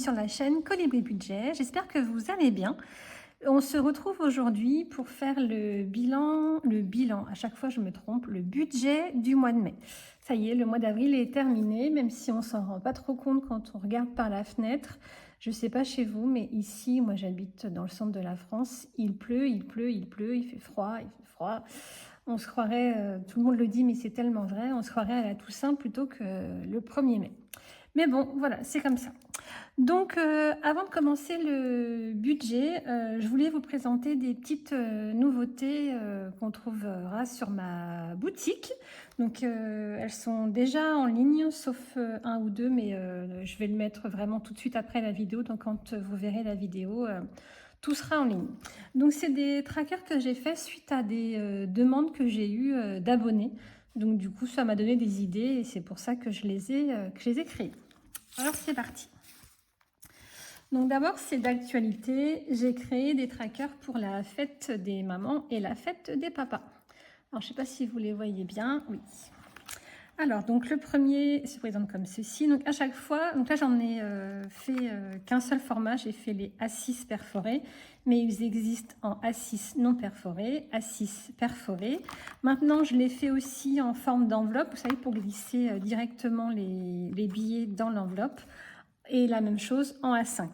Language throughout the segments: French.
sur la chaîne Colibri Budget. J'espère que vous allez bien. On se retrouve aujourd'hui pour faire le bilan, à chaque fois je me trompe, le budget du mois de mai. Ça y est, le mois d'avril est terminé, même si on s'en rend pas trop compte quand on regarde par la fenêtre. Je sais pas chez vous, mais ici, moi j'habite dans le centre de la France, il pleut, il fait froid, On se croirait, tout le monde le dit, mais c'est tellement vrai, on se croirait à la Toussaint plutôt que le 1er mai. Mais bon, voilà, c'est comme ça. Donc, avant de commencer le budget, je voulais vous présenter des petites nouveautés qu'on trouvera sur ma boutique. Donc, elles sont déjà en ligne, sauf un ou deux, mais je vais le mettre vraiment tout de suite après la vidéo. Donc, quand vous verrez la vidéo, tout sera en ligne. Donc, c'est des trackers que j'ai fait suite à des demandes que j'ai eues d'abonnés. Donc, du coup, ça m'a donné des idées et c'est pour ça que je les ai créés. Alors, c'est parti. Donc d'abord, c'est d'actualité. J'ai créé des trackers pour la fête des mamans et la fête des papas. Alors, je ne sais pas si vous les voyez bien. Oui. Alors, donc le premier se présente comme ceci. Donc à chaque fois, donc là j'en ai fait qu'un seul format. J'ai fait les A6 perforés, mais ils existent en A6 non perforés, A6 perforés. Maintenant, je les fais aussi en forme d'enveloppe, vous savez, pour glisser directement les billets dans l'enveloppe. Et la même chose en A5.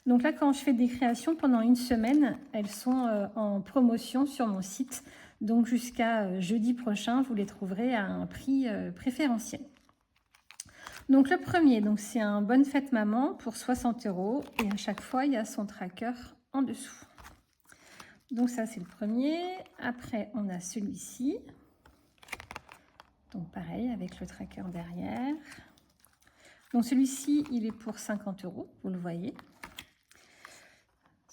Donc là, quand je fais des créations pendant une semaine, elles sont en promotion sur mon site. Donc jusqu'à jeudi prochain, vous les trouverez à un prix préférentiel. Donc le premier, donc c'est un Bonne Fête Maman pour 60 € et à chaque fois, il y a son tracker en dessous. Donc ça, c'est le premier. Après, on a celui-ci. Donc pareil, avec le tracker derrière. Donc celui-ci, il est pour 50 €, vous le voyez.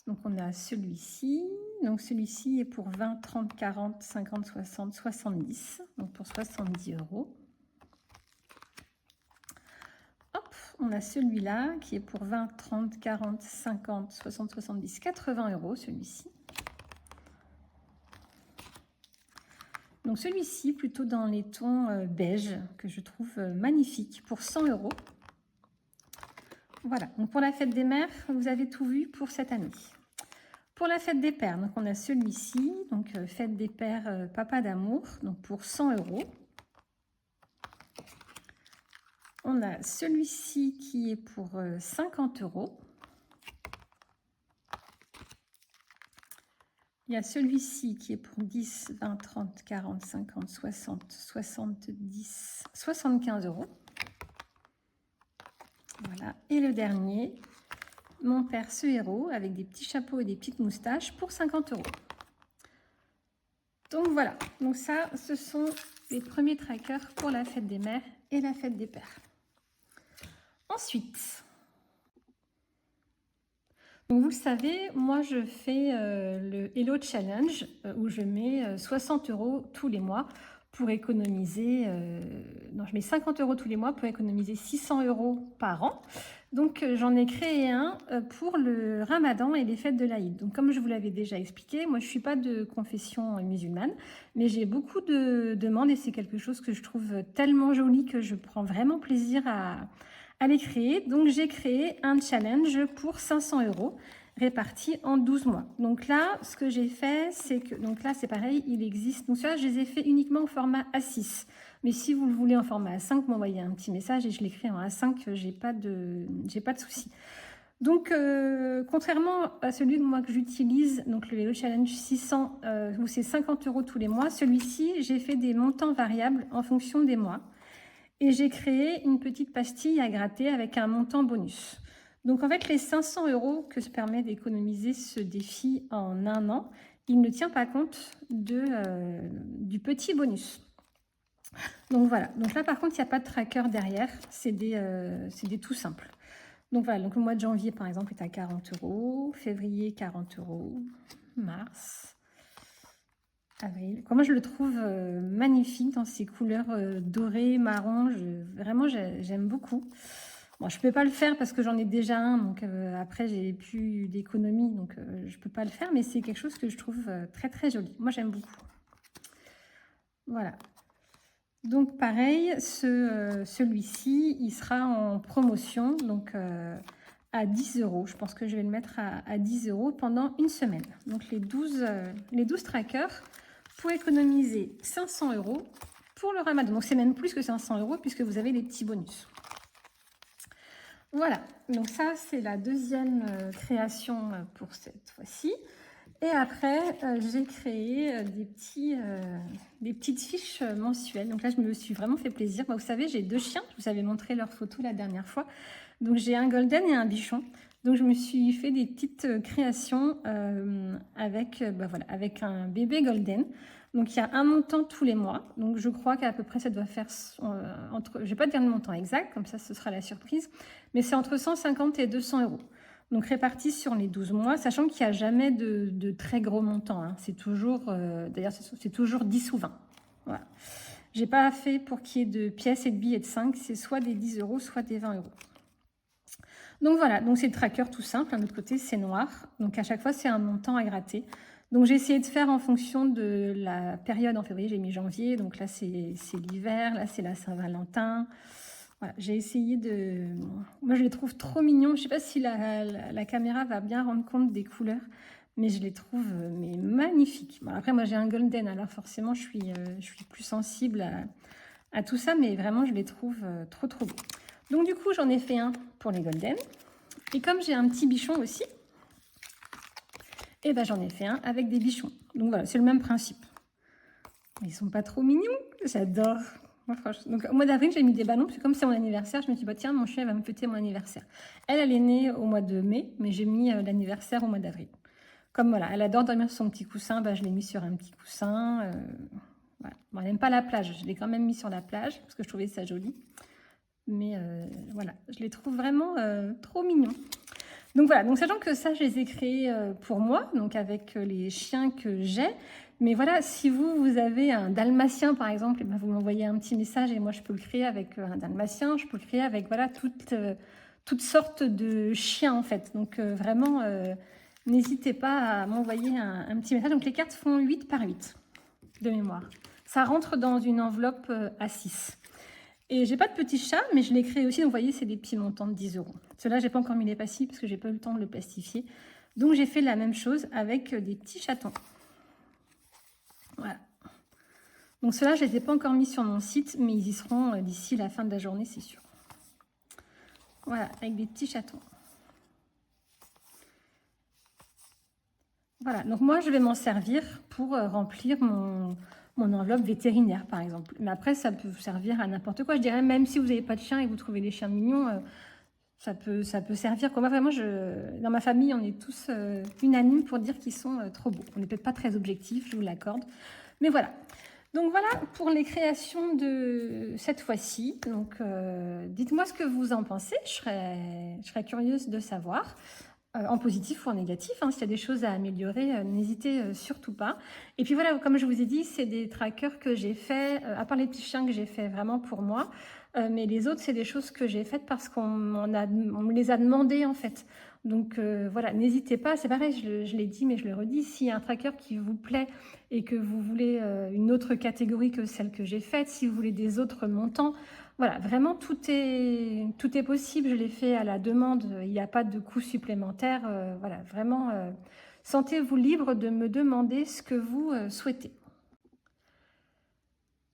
Donc on a celui-ci. Donc celui-ci est pour 20, 30, 40, 50, 60, 70. Donc pour 70 €. Hop, on a celui-là qui est pour 20, 30, 40, 50, 60, 70, 80 € celui-ci. Donc celui-ci, plutôt dans les tons beige, que je trouve magnifique, pour 100 €. Voilà, donc pour la fête des mères, vous avez tout vu pour cette année. Pour la fête des pères, donc on a celui-ci, donc fête des pères Papa d'amour, donc pour 100 €. On a celui-ci qui est pour 50 €. Il y a celui-ci qui est pour 10, 20, 30, 40, 50, 60, 70, 75 €. Voilà, et le dernier, Mon père ce héros, avec des petits chapeaux et des petites moustaches pour 50 €. Donc voilà, donc ça, ce sont les premiers trackers pour la fête des mères et la fête des pères. Ensuite, donc vous le savez, moi je fais le Hello Challenge où je mets 60 € tous les mois pour économiser, non, je mets 50 € tous les mois pour économiser 600 € par an. Donc j'en ai créé un pour le Ramadan et les fêtes de l'Aïd. Donc comme je vous l'avais déjà expliqué, moi je ne suis pas de confession musulmane, mais j'ai beaucoup de demandes et c'est quelque chose que je trouve tellement joli que je prends vraiment plaisir à les créer. Donc j'ai créé un challenge pour 500 € répartis en 12 mois. Donc là, ce que j'ai fait, c'est que, donc là c'est pareil, il existe, donc ça je les ai fait uniquement au format A6. Mais si vous le voulez en format A5, vous m'envoyez un petit message et je l'écris en A5, j'ai pas de souci. Donc, contrairement à celui que j'utilise, donc le Hello Challenge 600, où c'est 50 € tous les mois, celui-ci, j'ai fait des montants variables en fonction des mois. Et j'ai créé une petite pastille à gratter avec un montant bonus. Donc en fait, les 500 € que se permet d'économiser ce défi en un an, il ne tient pas compte du petit bonus. Donc voilà, donc là par contre, il n'y a pas de tracker derrière, c'est des tout simples. Donc voilà, donc le mois de janvier par exemple est à 40 €, février 40 €, mars, avril. Moi je le trouve magnifique dans ses couleurs dorées, marron, vraiment j'aime beaucoup. Bon, je ne peux pas le faire parce que j'en ai déjà un, donc après j'ai plus d'économie, donc je ne peux pas le faire, mais c'est quelque chose que je trouve très très joli. Moi j'aime beaucoup. Voilà. Donc pareil, celui-ci, il sera en promotion, donc à 10 €. Je pense que je vais le mettre à 10 € pendant une semaine. Donc les 12 trackers pour économiser 500 € pour le Ramadan. Donc c'est même plus que 500 € puisque vous avez les petits bonus. Voilà, donc ça c'est la deuxième création pour cette fois-ci. Et après, j'ai créé des petites fiches mensuelles. Donc là, je me suis vraiment fait plaisir. Vous savez, j'ai 2 chiens. Je vous avais montré leurs photos la dernière fois. Donc j'ai un golden et un bichon. Donc je me suis fait des petites créations avec un bébé golden. Donc il y a un montant tous les mois. Donc je crois qu'à peu près ça doit faire je ne vais pas dire le montant exact, comme ça ce sera la surprise, mais c'est entre 150 et 200 €. Donc répartis sur les 12 mois, sachant qu'il n'y a jamais de très gros montants. Hein. C'est toujours, d'ailleurs c'est toujours 10 ou 20. Voilà. J'ai pas fait pour qu'il y ait de pièces et de billets de 5, c'est soit des 10 €, soit des 20 €. Donc voilà, donc c'est le tracker tout simple, de l'autre côté c'est noir, donc à chaque fois c'est un montant à gratter. Donc j'ai essayé de faire en fonction de la période, en février j'ai mis janvier, donc là c'est l'hiver, là c'est la Saint-Valentin. Voilà, j'ai essayé de... Moi je les trouve trop mignons, je sais pas si la caméra va bien rendre compte des couleurs, mais je les trouve mais magnifiques. Bon, après moi j'ai un golden, alors forcément je suis plus sensible à tout ça, mais vraiment je les trouve trop beaux. Donc du coup, j'en ai fait un pour les golden. Et comme j'ai un petit bichon aussi, et ben j'en ai fait un avec des bichons. Donc voilà, c'est le même principe. Ils sont pas trop mignons, j'adore. Donc au mois d'avril, j'ai mis des ballons, parce que comme c'est mon anniversaire, je me suis dit, bah, tiens, mon chien va me fêter mon anniversaire. Elle est née au mois de mai, mais j'ai mis l'anniversaire au mois d'avril. Comme voilà, elle adore dormir sur son petit coussin, bah, je l'ai mis sur un petit coussin. Voilà. Bon, elle n'aime pas la plage, je l'ai quand même mis sur la plage, parce que je trouvais ça joli. Mais voilà, je les trouve vraiment trop mignons. Donc voilà, donc sachant que ça, je les ai créés pour moi, donc avec les chiens que j'ai. Mais voilà, si vous avez un dalmatien par exemple, et ben vous m'envoyez un petit message et moi je peux le créer avec un dalmatien, je peux le créer avec voilà toutes sortes de chiens en fait. Donc vraiment, n'hésitez pas à m'envoyer un petit message. Donc les cartes font 8 par 8 de mémoire. Ça rentre dans une enveloppe à 6. Et j'ai pas de petit chat, mais je l'ai créé aussi. Donc, vous voyez, c'est des petits montants de 10 €. Ceux-là, j'ai pas encore mis les pastilles parce que j'ai pas eu le temps de le plastifier. Donc, j'ai fait la même chose avec des petits chatons. Voilà. Donc, ceux-là, je les ai pas encore mis sur mon site, mais ils y seront d'ici la fin de la journée, c'est sûr. Voilà, avec des petits chatons. Voilà, donc moi, je vais m'en servir pour remplir mon enveloppe vétérinaire, par exemple. Mais après, ça peut vous servir à n'importe quoi. Je dirais, même si vous n'avez pas de chien et que vous trouvez des chiens mignons, ça peut servir. Moi, vraiment, dans ma famille, on est tous unanimes pour dire qu'ils sont trop beaux. On n'est peut-être pas très objectifs, je vous l'accorde. Mais voilà. Donc voilà pour les créations de cette fois-ci. Donc dites-moi ce que vous en pensez. Je serais curieuse de savoir. En positif ou en négatif, hein, s'il y a des choses à améliorer, n'hésitez surtout pas. Et puis voilà, comme je vous ai dit, c'est des trackers que j'ai fait, à part les petits chiens que j'ai fait vraiment pour moi, mais les autres, c'est des choses que j'ai faites parce qu'on me les a demandées en fait. Donc voilà, n'hésitez pas, c'est pareil, je l'ai dit, mais je le redis, s'il y a un tracker qui vous plaît et que vous voulez une autre catégorie que celle que j'ai faite, si vous voulez des autres montants, voilà, vraiment tout est possible, je l'ai fait à la demande, il n'y a pas de coût supplémentaire. Voilà, vraiment, sentez-vous libre de me demander ce que vous souhaitez.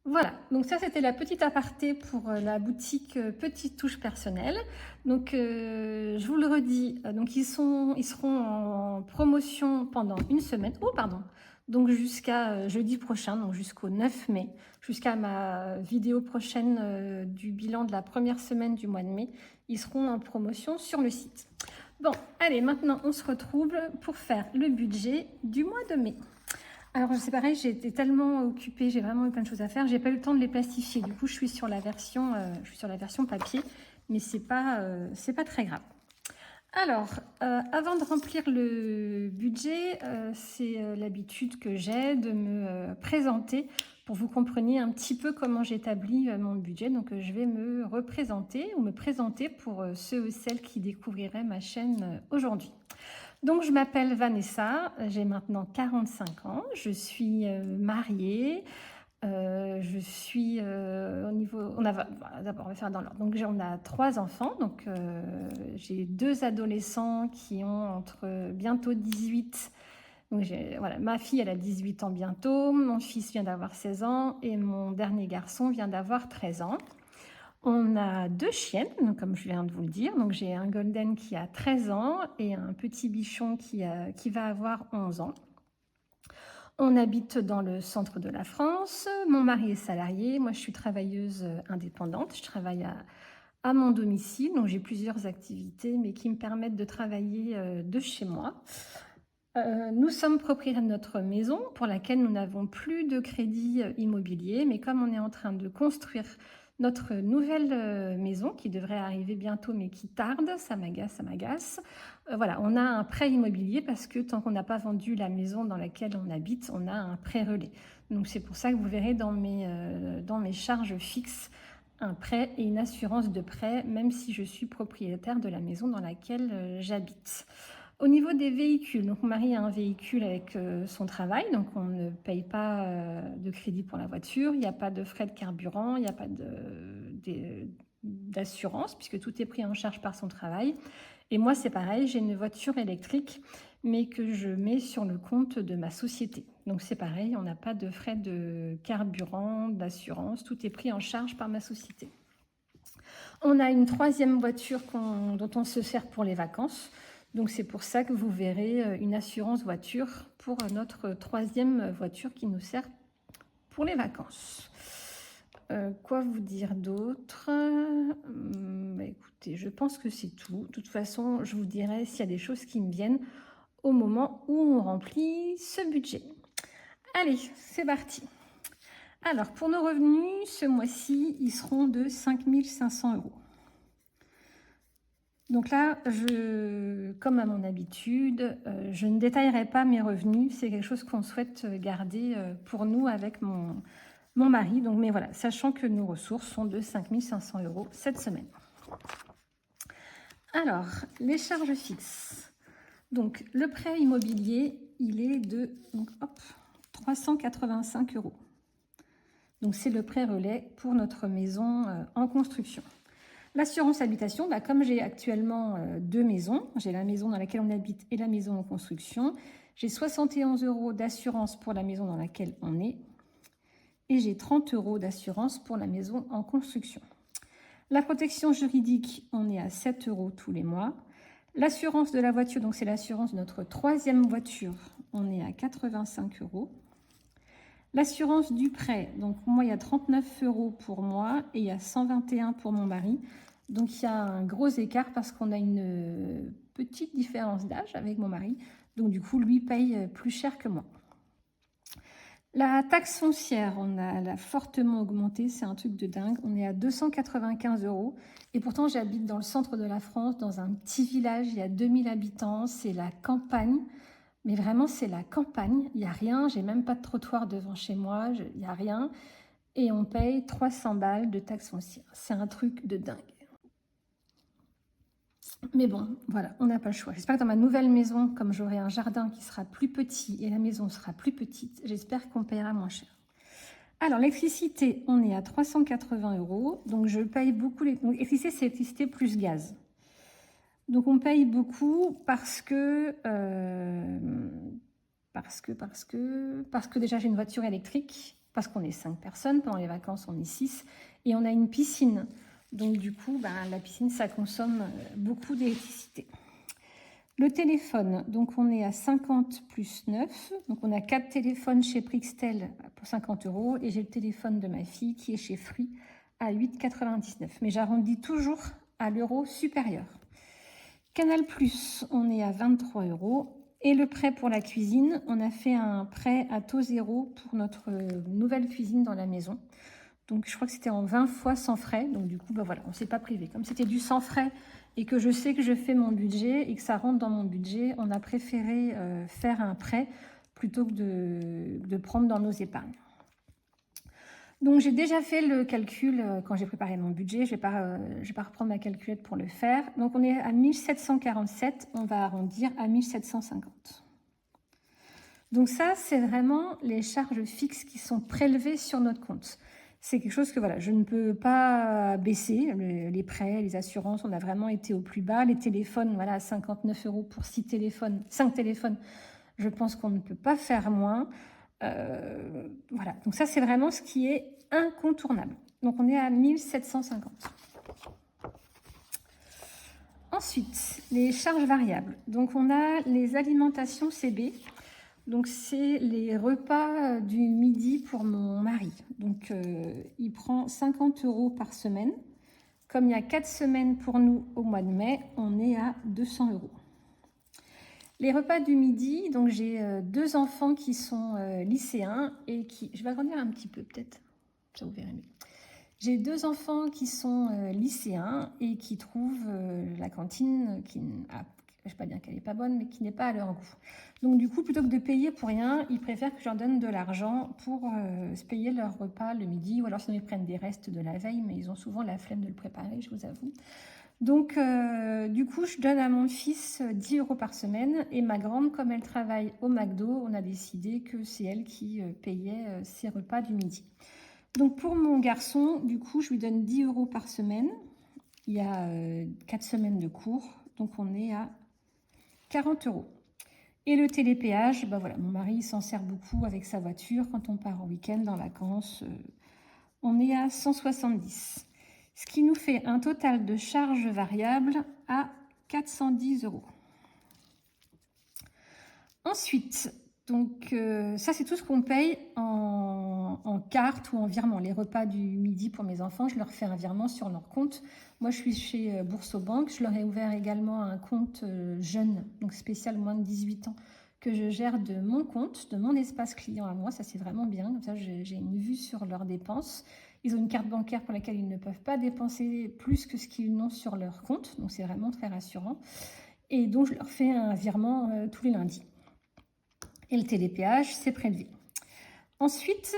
Voilà, donc ça c'était la petite aparté pour la boutique Petite Touche Personnelle. Donc je vous le redis, donc ils seront en promotion pendant une semaine. Oh pardon, donc jusqu'à jeudi prochain, donc jusqu'au 9 mai, jusqu'à ma vidéo prochaine du bilan de la première semaine du mois de mai, ils seront en promotion sur le site. Bon, allez, maintenant on se retrouve pour faire le budget du mois de mai. Alors c'est pareil, j'ai été tellement occupée, j'ai vraiment eu plein de choses à faire, j'ai pas eu le temps de les plastifier. Du coup, je suis sur la version papier, mais c'est pas très grave. Alors, avant de remplir le budget, c'est l'habitude que j'ai de me présenter pour que vous compreniez un petit peu comment j'établis mon budget. Donc, je vais me représenter ou me présenter pour ceux ou celles qui découvriraient ma chaîne aujourd'hui. Donc, je m'appelle Vanessa, j'ai maintenant 45 ans, je suis mariée, Je suis au niveau... D'abord, on va faire dans l'ordre. Donc, on a 3 enfants. Donc, j'ai 2 adolescents qui ont entre bientôt 18. Donc, voilà, ma fille, elle a 18 ans bientôt. Mon fils vient d'avoir 16 ans. Et mon dernier garçon vient d'avoir 13 ans. On a 2 chiennes, donc, comme je viens de vous le dire. Donc, j'ai un golden qui a 13 ans et un petit bichon qui va avoir 11 ans. On habite dans le centre de la France. Mon mari est salarié. Moi, je suis travailleuse indépendante. Je travaille à mon domicile. Donc, j'ai plusieurs activités, mais qui me permettent de travailler de chez moi. Nous sommes propriétaires de notre maison pour laquelle nous n'avons plus de crédit immobilier. Mais comme on est en train de construire notre nouvelle maison qui devrait arriver bientôt, mais qui tarde, ça m'agace. Voilà, on a un prêt immobilier parce que tant qu'on n'a pas vendu la maison dans laquelle on habite, on a un prêt relais. Donc c'est pour ça que vous verrez dans mes charges fixes un prêt et une assurance de prêt, même si je suis propriétaire de la maison dans laquelle j'habite. Au niveau des véhicules, donc mon mari a un véhicule avec son travail, donc on ne paye pas de crédit pour la voiture, il n'y a pas de frais de carburant, il n'y a pas d'assurance puisque tout est pris en charge par son travail. Et moi c'est pareil, j'ai une voiture électrique mais que je mets sur le compte de ma société. Donc c'est pareil, on n'a pas de frais de carburant, d'assurance, tout est pris en charge par ma société. On a une 3e voiture dont on se sert pour les vacances. Donc c'est pour ça que vous verrez une assurance voiture pour notre 3e voiture qui nous sert pour les vacances. Quoi vous dire d'autre? Écoutez, je pense que c'est tout. De toute façon, je vous dirai s'il y a des choses qui me viennent au moment où on remplit ce budget. Allez, c'est parti. Alors, pour nos revenus, ce mois-ci, ils seront de 5 500 €. Donc là, comme à mon habitude, je ne détaillerai pas mes revenus. C'est quelque chose qu'on souhaite garder pour nous avec mon mari. Donc, mais voilà, sachant que nos ressources sont de 5 500 € cette semaine. Alors, les charges fixes. Donc, le prêt immobilier, il est de 385 €. Donc, c'est le prêt relais pour notre maison en construction. L'assurance habitation, comme j'ai actuellement 2 maisons, j'ai la maison dans laquelle on habite et la maison en construction, j'ai 71 € d'assurance pour la maison dans laquelle on est et j'ai 30 € d'assurance pour la maison en construction. La protection juridique, on est à 7 € tous les mois. L'assurance de la voiture, donc c'est l'assurance de notre 3e voiture, on est à 85 €. L'assurance du prêt, donc moi il y a 39 € pour moi et il y a 121 € pour mon mari. Donc il y a un gros écart parce qu'on a une petite différence d'âge avec mon mari. Donc du coup, lui paye plus cher que moi. La taxe foncière, elle a fortement augmenté, c'est un truc de dingue. On est à 295 € et pourtant j'habite dans le centre de la France, dans un petit village, il y a 2000 habitants, c'est la campagne. Mais vraiment, c'est la campagne, il n'y a rien, j'ai même pas de trottoir devant chez moi, il n'y a rien. Et on paye 300 balles de taxe foncière. C'est un truc de dingue. Mais bon, voilà, on n'a pas le choix. J'espère que dans ma nouvelle maison, comme j'aurai un jardin qui sera plus petit et la maison sera plus petite, j'espère qu'on paiera moins cher. Alors, l'électricité, on est à 380 €. Donc, je paye beaucoup. Donc, l'électricité, c'est l'électricité plus gaz. Donc, on paye beaucoup parce que déjà, j'ai une voiture électrique, parce qu'on est 5 personnes. Pendant les vacances, on est 6. Et on a une piscine. Donc, du coup, la piscine, ça consomme beaucoup d'électricité. Le téléphone, donc on est à 50 plus 9. Donc, on a 4 téléphones chez Prixtel pour 50 € et j'ai le téléphone de ma fille qui est chez Free à 8,99 €. Mais j'arrondis toujours à l'euro supérieur. Canal+, on est à 23 €. Et le prêt pour la cuisine, on a fait un prêt à taux zéro pour notre nouvelle cuisine dans la maison. Donc, je crois que c'était en 20 fois sans frais. Donc, du coup, voilà, on ne s'est pas privé. Comme c'était du sans frais et que je sais que je fais mon budget et que ça rentre dans mon budget, on a préféré faire un prêt plutôt que de prendre dans nos épargnes. Donc, j'ai déjà fait le calcul quand j'ai préparé mon budget. Je vais pas reprendre ma calculette pour le faire. Donc, on est à 1747. On va arrondir à 1750. Donc ça, c'est vraiment les charges fixes qui sont prélevées sur notre compte. C'est quelque chose que voilà, je ne peux pas baisser. Les prêts, les assurances, on a vraiment été au plus bas. Les téléphones, voilà, à 59 € pour 5 téléphones, je pense qu'on ne peut pas faire moins. Voilà, donc ça, c'est vraiment ce qui est incontournable. Donc on est à 1750. Ensuite, les charges variables. Donc on a les alimentations CB. Donc c'est les repas du midi pour mon mari. Donc il prend 50 € par semaine. Comme il y a 4 semaines pour nous au mois de mai, on est à 200 €. Les repas du midi, donc j'ai 2 enfants qui sont lycéens et qui... Je vais agrandir un petit peu peut-être, ça vous verrez mieux. J'ai 2 enfants qui sont lycéens et qui trouvent la cantine qui... je ne vais pas dire qu'elle n'est pas bonne, mais qui n'est pas à leur goût. Donc du coup, plutôt que de payer pour rien, ils préfèrent que je leur donne de l'argent pour se payer leur repas le midi, ou alors sinon ils prennent des restes de la veille, mais ils ont souvent la flemme de le préparer, je vous avoue. Donc du coup, je donne à mon fils 10 € par semaine, et ma grande, comme elle travaille au McDo, on a décidé que c'est elle qui payait ses repas du midi. Donc pour mon garçon, du coup, je lui donne 10 € par semaine. Il y a 4 semaines de cours, donc on est à 40 €. Et le télépéage, bah voilà, mon mari s'en sert beaucoup avec sa voiture quand on part en week-end, en vacances. On est à 170. Ce qui nous fait un total de charges variables à 410 €. Ensuite, donc ça c'est tout ce qu'on paye en carte ou en virement. Les repas du midi pour mes enfants, je leur fais un virement sur leur compte. Moi je suis chez Boursorama, je leur ai ouvert également un compte jeune, donc spécial moins de 18 ans, que je gère de mon compte, de mon espace client à moi. Ça c'est vraiment bien, comme ça j'ai une vue sur leurs dépenses. Ils ont une carte bancaire pour laquelle ils ne peuvent pas dépenser plus que ce qu'ils n'ont sur leur compte, donc c'est vraiment très rassurant. Et donc je leur fais un virement tous les lundis. Et le télépéage, c'est prélevé. Ensuite,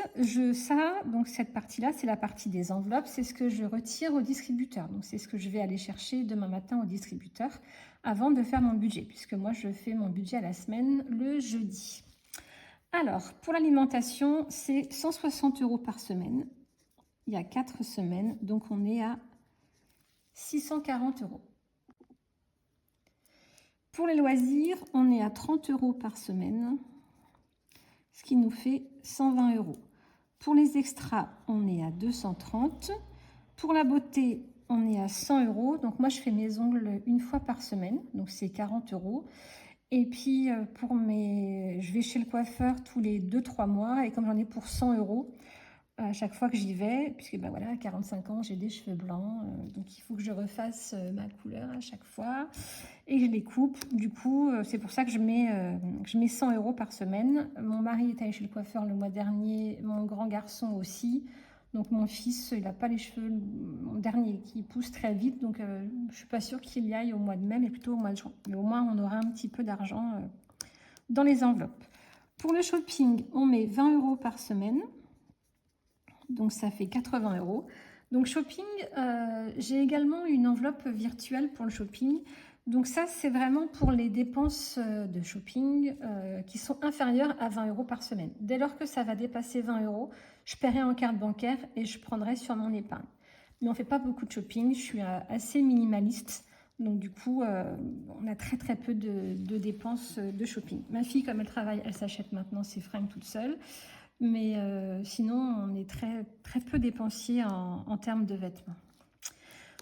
donc cette partie-là, c'est la partie des enveloppes, c'est ce que je retire au distributeur. Donc c'est ce que je vais aller chercher demain matin au distributeur avant de faire mon budget, puisque moi je fais mon budget à la semaine le jeudi. Alors, pour l'alimentation, c'est 160 € par semaine. Il y a 4 semaines, donc on est à 640 €. Pour les loisirs, on est à 30 € par semaine, ce qui nous fait 120 €. Pour les extras, on est à 230. Pour la beauté, on est à 100 €. Donc moi, je fais mes ongles une fois par semaine, donc c'est 40 €. Et puis, je vais chez le coiffeur tous les 2-3 mois, et comme j'en ai pour 100 € à chaque fois que j'y vais, puisque ben voilà, à 45 ans, j'ai des cheveux blancs, donc il faut que je refasse ma couleur à chaque fois, et je les coupe. Du coup, c'est pour ça que je mets 100 € par semaine. Mon mari est allé chez le coiffeur le mois dernier, mon grand garçon aussi. Donc mon fils, il n'a pas les cheveux, mon dernier, qui pousse très vite, donc je ne suis pas sûre qu'il y aille au mois de mai, mais plutôt au mois de juin. Mais au moins, on aura un petit peu d'argent dans les enveloppes. Pour le shopping, on met 20 € par semaine. Donc ça fait 80 €. Donc shopping, j'ai également une enveloppe virtuelle pour le shopping. Donc ça, c'est vraiment pour les dépenses de shopping qui sont inférieures à 20 € par semaine. Dès lors que ça va dépasser 20 €, je paierai en carte bancaire et je prendrai sur mon épargne. Mais on ne fait pas beaucoup de shopping, je suis assez minimaliste. Donc du coup, on a très très peu de dépenses de shopping. Ma fille, comme elle travaille, elle s'achète maintenant ses fringues toute seule. Mais sinon, on est très, très peu dépensier en termes de vêtements.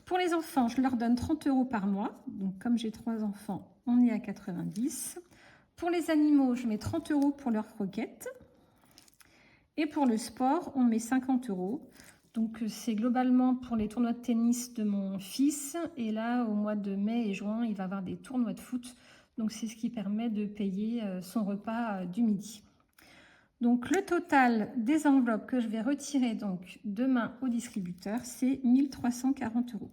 Pour les enfants, je leur donne 30 € par mois. Donc, comme j'ai 3 enfants, on est à 90. Pour les animaux, je mets 30 € pour leurs croquettes. Et pour le sport, on met 50 €. Donc, c'est globalement pour les tournois de tennis de mon fils. Et là, au mois de mai et juin, il va avoir des tournois de foot. Donc, c'est ce qui permet de payer son repas du midi. Donc le total des enveloppes que je vais retirer donc demain au distributeur, c'est 1340 €.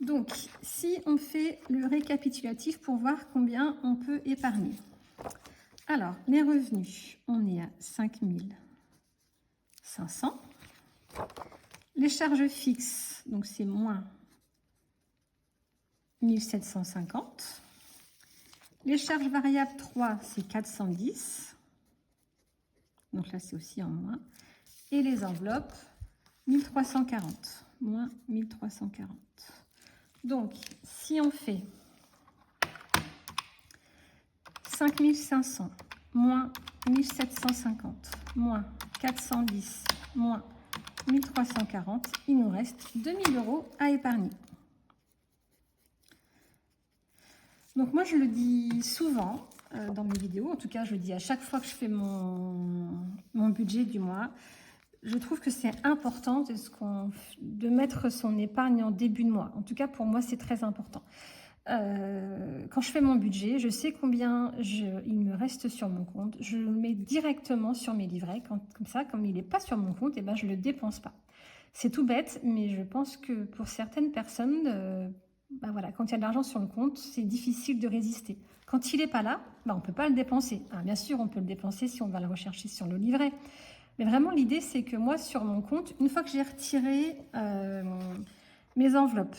Donc si on fait le récapitulatif pour voir combien on peut épargner. Alors les revenus, on est à 5500. Les charges fixes, donc c'est moins 1750. Les charges variables 3, c'est 410. Donc là, c'est aussi en moins. Et les enveloppes, 1340. Moins 1340. Donc, si on fait 5500, moins 1750, moins 410, moins 1340, il nous reste 2000 € à épargner. Donc moi, je le dis souvent dans mes vidéos, en tout cas, je le dis à chaque fois que je fais mon budget du mois. Je trouve que c'est important de mettre son épargne en début de mois. En tout cas, pour moi, c'est très important. Quand je fais mon budget, je sais combien il me reste sur mon compte. Je le mets directement sur mes livrets. Comme ça, comme il n'est pas sur mon compte, je ne le dépense pas. C'est tout bête, mais je pense que pour certaines personnes, voilà, quand il y a de l'argent sur le compte, c'est difficile de résister. Quand il n'est pas là, on ne peut pas le dépenser. Alors, bien sûr, on peut le dépenser si on va le rechercher sur le livret. Mais vraiment, l'idée, c'est que moi, sur mon compte, une fois que j'ai retiré mes enveloppes,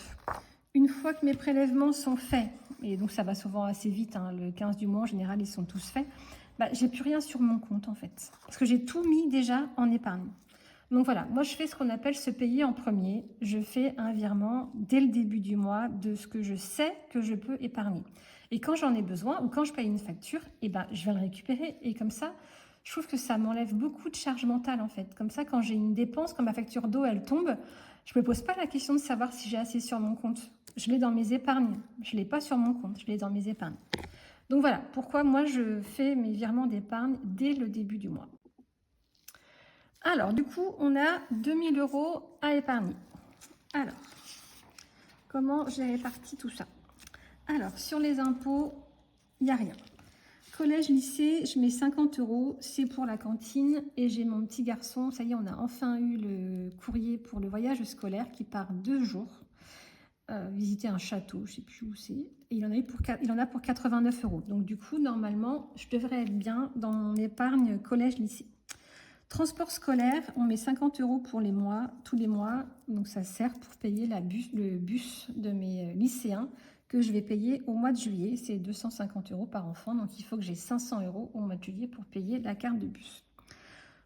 une fois que mes prélèvements sont faits, et donc ça va souvent assez vite, hein, le 15 du mois, en général, ils sont tous faits, j'ai plus rien sur mon compte, en fait. Parce que j'ai tout mis déjà en épargne. Donc voilà, moi, je fais ce qu'on appelle se payer en premier. Je fais un virement dès le début du mois de ce que je sais que je peux épargner. Et quand j'en ai besoin, ou quand je paye une facture, je vais le récupérer. Et comme ça, je trouve que ça m'enlève beaucoup de charge mentale, en fait. Comme ça, quand j'ai une dépense, quand ma facture d'eau, elle tombe, je ne me pose pas la question de savoir si j'ai assez sur mon compte. Je l'ai dans mes épargnes. Je ne l'ai pas sur mon compte, je l'ai dans mes épargnes. Donc voilà, pourquoi moi, je fais mes virements d'épargne dès le début du mois. Alors, du coup, on a 2000 € à épargner. Alors, comment j'ai réparti tout ça? Alors, sur les impôts, il n'y a rien. Collège, lycée, je mets 50 €, c'est pour la cantine. Et j'ai mon petit garçon, ça y est, on a enfin eu le courrier pour le voyage scolaire qui part 2 jours. Visiter un château, je ne sais plus où c'est. Et il en a pour 89 €. Donc, du coup, normalement, je devrais être bien dans mon épargne collège-lycée. Transport scolaire, on met 50 € pour les mois, tous les mois. Donc, ça sert pour payer le bus de mes lycéens que je vais payer au mois de juillet. C'est 250 € par enfant. Donc, il faut que j'ai 500 € au mois de juillet pour payer la carte de bus.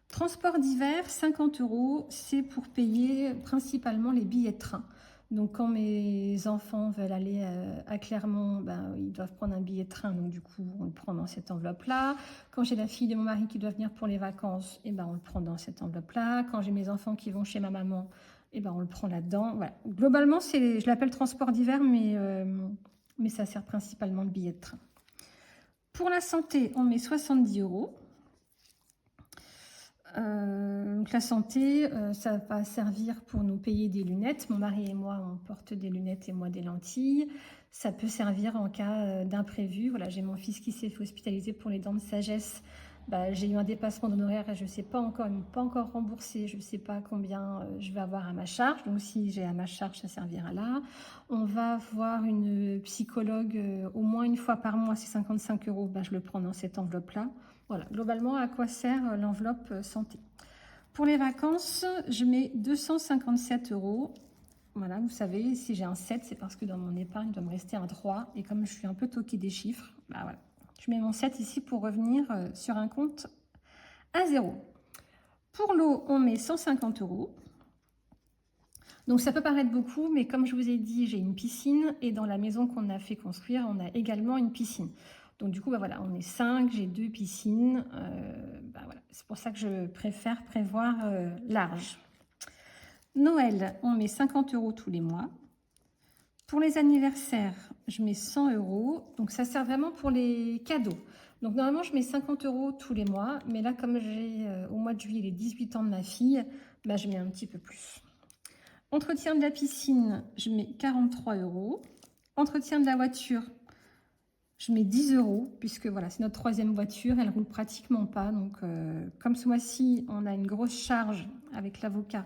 Transport d'hiver, 50 €. C'est pour payer principalement les billets de train. Donc, quand mes enfants veulent aller à Clermont, ils doivent prendre un billet de train. Donc, du coup, on le prend dans cette enveloppe-là. Quand j'ai la fille de mon mari qui doit venir pour les vacances, on le prend dans cette enveloppe-là. Quand j'ai mes enfants qui vont chez ma maman, on le prend là-dedans. Voilà. Globalement, je l'appelle transport d'hiver, mais ça sert principalement de billet de train. Pour la santé, on met 70 €. Donc la santé, ça va servir pour nous payer des lunettes. Mon mari et moi, on porte des lunettes et moi des lentilles. Ça peut servir en cas d'imprévu. Voilà, j'ai mon fils qui s'est fait hospitaliser pour les dents de sagesse. J'ai eu un dépassement d'honoraires et je ne sais pas encore, ils m'ont pas encore remboursé. Je ne sais pas combien je vais avoir à ma charge. Donc si j'ai à ma charge, ça servira là. On va voir une psychologue au moins une fois par mois, c'est 55 €. Je le prends dans cette enveloppe-là. Voilà, globalement, à quoi sert l'enveloppe santé? Pour les vacances, je mets 257 €. Voilà, vous savez, si j'ai un 7, c'est parce que dans mon épargne, il doit me rester un 3. Et comme je suis un peu toquée des chiffres, voilà. Je mets mon 7 ici pour revenir sur un compte à 0. Pour l'eau, on met 150 €. Donc ça peut paraître beaucoup, mais comme je vous ai dit, j'ai une piscine. Et dans la maison qu'on a fait construire, on a également une piscine. Donc du coup, voilà, on est 5, j'ai 2 piscines. Voilà. C'est pour ça que je préfère prévoir large. Noël, on met 50 € tous les mois. Pour les anniversaires, je mets 100 €. Donc ça sert vraiment pour les cadeaux. Donc normalement, je mets 50 € tous les mois. Mais là, comme j'ai au mois de juillet les 18 ans de ma fille, je mets un petit peu plus. Entretien de la piscine, je mets 43 €. Entretien de la voiture, je mets 10 €, puisque voilà, c'est notre 3e voiture, elle roule pratiquement pas. Donc, comme ce mois-ci, on a une grosse charge avec l'avocat,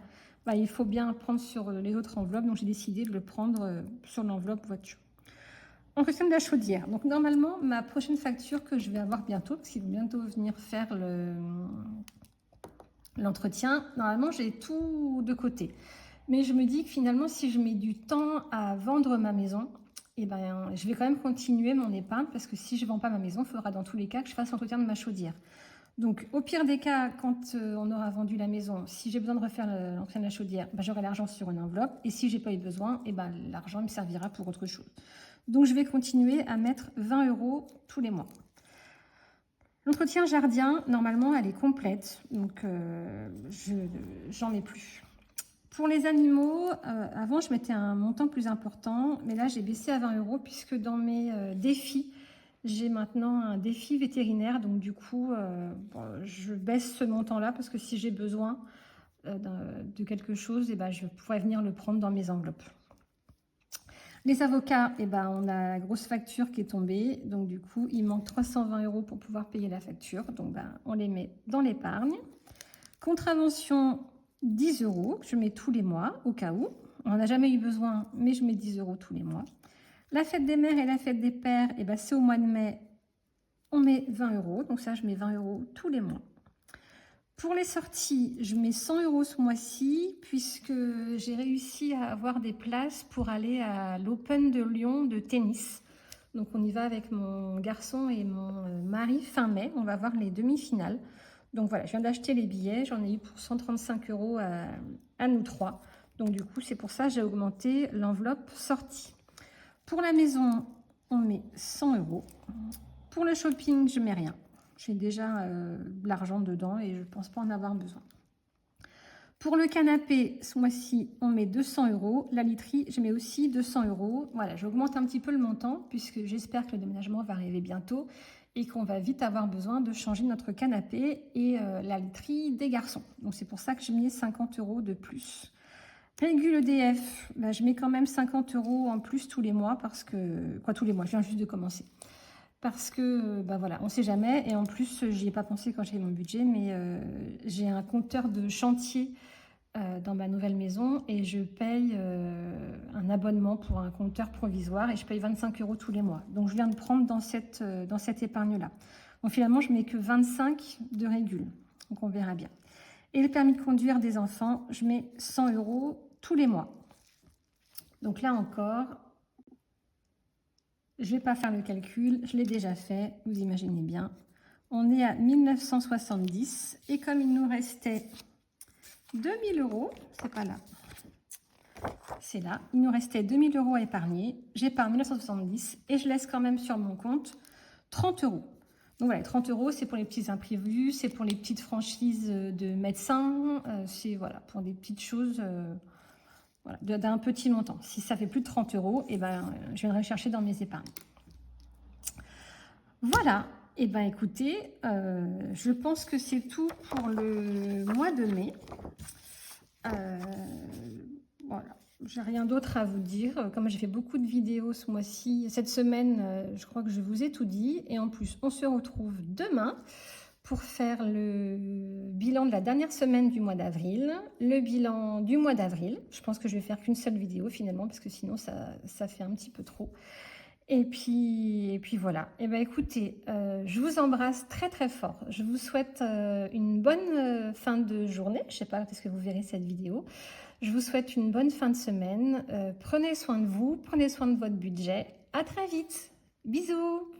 il faut bien prendre sur les autres enveloppes. Donc, j'ai décidé de le prendre sur l'enveloppe voiture. Entretien de la chaudière. Donc, normalement, ma prochaine facture que je vais avoir bientôt, parce qu'ils vont bientôt venir faire l'entretien, normalement, j'ai tout de côté. Mais je me dis que finalement, si je mets du temps à vendre ma maison, et ben, je vais quand même continuer mon épargne parce que si je ne vends pas ma maison, il faudra dans tous les cas que je fasse l'entretien de ma chaudière. Donc, au pire des cas, quand on aura vendu la maison, si j'ai besoin de refaire l'entretien de la chaudière, ben, j'aurai l'argent sur une enveloppe. Et si je n'ai pas eu besoin, et ben, l'argent me servira pour autre chose. Donc, je vais continuer à mettre 20 € tous les mois. L'entretien jardin, normalement, elle est complète. Donc, j'en mets plus. Pour les animaux, avant, je mettais un montant plus important. Mais là, j'ai baissé à 20 € puisque dans mes défis, j'ai maintenant un défi vétérinaire, donc du coup, je baisse ce montant-là parce que si j'ai besoin de quelque chose, ben, je pourrais venir le prendre dans mes enveloppes. Les avocats, ben, on a la grosse facture qui est tombée, donc du coup, il manque 320 € pour pouvoir payer la facture, donc ben, on les met dans l'épargne. Contravention, 10 €, je mets tous les mois au cas où. On n'en a jamais eu besoin, mais je mets 10 € tous les mois. La fête des mères et la fête des pères, et ben c'est au mois de mai, on met 20 €. Donc ça, je mets 20 € tous les mois. Pour les sorties, je mets 100 € ce mois-ci, puisque j'ai réussi à avoir des places pour aller à l'Open de Lyon de tennis. Donc on y va avec mon garçon et mon mari fin mai. On va voir les demi-finales. Donc voilà, je viens d'acheter les billets. J'en ai eu pour 135 € à nous trois. Donc du coup, c'est pour ça que j'ai augmenté l'enveloppe sortie. Pour la maison, on met 100 €. Pour le shopping, je mets rien. J'ai déjà l'argent dedans et je ne pense pas en avoir besoin. Pour le canapé, ce mois-ci, on met 200 €. La literie, je mets aussi 200 €. Voilà, j'augmente un petit peu le montant puisque j'espère que le déménagement va arriver bientôt et qu'on va vite avoir besoin de changer notre canapé et la literie des garçons. Donc c'est pour ça que j'ai mis 50 € de plus. Régule EDF, ben, je mets quand même 50 € en plus tous les mois parce que... Quoi, tous les mois, je viens juste de commencer. Parce que, ben voilà, on ne sait jamais. Et en plus, j'y ai pas pensé quand j'ai mon budget, mais j'ai un compteur de chantier dans ma nouvelle maison et je paye un abonnement pour un compteur provisoire et je paye 25 € tous les mois. Donc, je viens de prendre dans cette épargne-là. Donc, finalement, je mets que 25 de régule. Donc, on verra bien. Et le permis de conduire des enfants, je mets 100 € tous les mois. Donc là encore, je ne vais pas faire le calcul, je l'ai déjà fait, vous imaginez bien. On est à 1970 et comme il nous restait 2000 €, c'est pas là, c'est là, il nous restait 2000 € à épargner, j'épargne 1970 et je laisse quand même sur mon compte 30 €. Donc voilà, 30 € c'est pour les petits imprévus, c'est pour les petites franchises de médecins, c'est voilà, pour des petites choses voilà, d'un petit montant. Si ça fait plus de 30 €, eh ben, je viendrai chercher dans mes épargnes. Voilà, et ben écoutez, je pense que c'est tout pour le mois de mai. Voilà, j'ai rien d'autre à vous dire. Comme j'ai fait beaucoup de vidéos ce mois-ci, cette semaine, je crois que je vous ai tout dit. Et en plus, on se retrouve demain pour faire le bilan de la dernière semaine du mois d'avril, le bilan du mois d'avril. Je pense que je vais faire qu'une seule vidéo finalement, parce que sinon ça fait un petit peu trop. Et puis voilà. Et ben écoutez, je vous embrasse très très fort. Je vous souhaite une bonne fin de journée. Je ne sais pas quand est-ce que vous verrez cette vidéo. Je vous souhaite une bonne fin de semaine. Prenez soin de vous, prenez soin de votre budget. À très vite. Bisous.